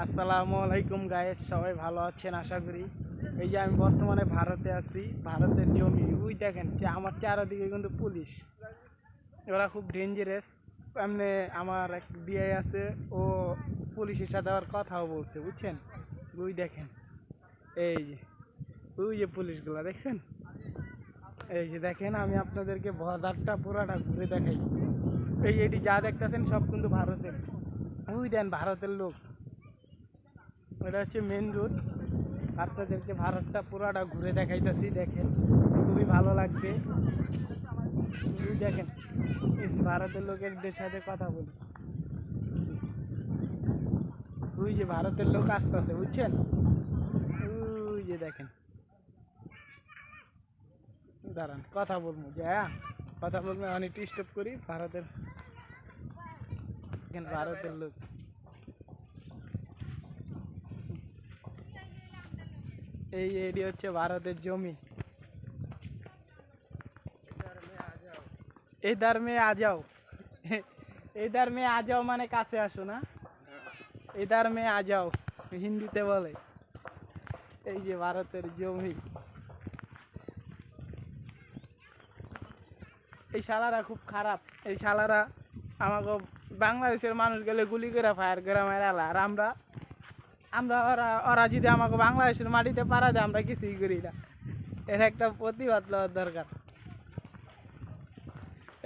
আসসালামু আলাইকুম গায়েস, সবাই ভালো আছেন আশা করি। এই যে আমি বর্তমানে ভারতে আছি, ভারতের জমি ওই দেখেন যে আমার চারদিকে কিন্তু পুলিশ, ওরা খুব ডেঞ্জারাস। এমনি আমার এক বিয়ে আছে, ও পুলিশের সাথে আবার কথাও বলছে, বুঝছেন? ওই দেখেন, এই যে ওই যে পুলিশগুলো দেখছেন, এই যে দেখেন, আমি আপনাদেরকে বর্ডারটা পুরাটা ঘুরে দেখাই। এই এটি যা দেখতেছেন সব কিন্তু ভারতের, ওই দেন ভারতের লোক। এটা হচ্ছে মেন রোড। আপনাদেরকে ভারতটা পুরাটা ঘুরে দেখাইতেছি, দেখেন খুবই ভালো লাগবে। দেখেন ভারতের লোকেদের সাথে কথা বলি, ওই যে ভারতের লোক আসতেছে, বুঝছেন? ওই যে দেখেন, দাঁড়ান কথা বলবো, যে হ্যাঁ কথা বলবো, অনেক স্টপ করি। ভারতের ভারতের লোক, এই এটি হচ্ছে ভারতের জমি। इधर में आ जाओ, इधर में आ जाओ মানে কাছে আসো না, इधर में आ जाओ হিন্দিতে বলে। এই যে ভারতের জমি, এই শালারা খুব খারাপ। এই শালারা আমাকে বাংলাদেশের মানুষ গেলে গুলি করে ফায়ার করে মেরালা, আর আমরা আমরা ওরা ওরা যদি আমাকে বাংলাদেশের মাটিতে পাড়া দেয় আমরা কিছুই করি না। এর একটা প্রতিবাদ লওয়ার দরকার।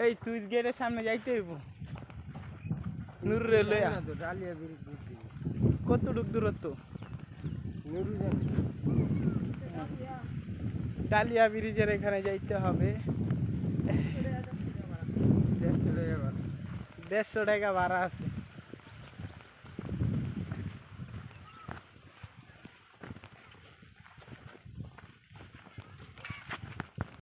এই তুই গেটের সামনে যাইতে হইব, নুরুরে লইয়া। কতটুক দূরত্ব? ডালিয়া ব্রিজের এখানে যাইতে হবে। 150 টাকা ভাড়া আছে।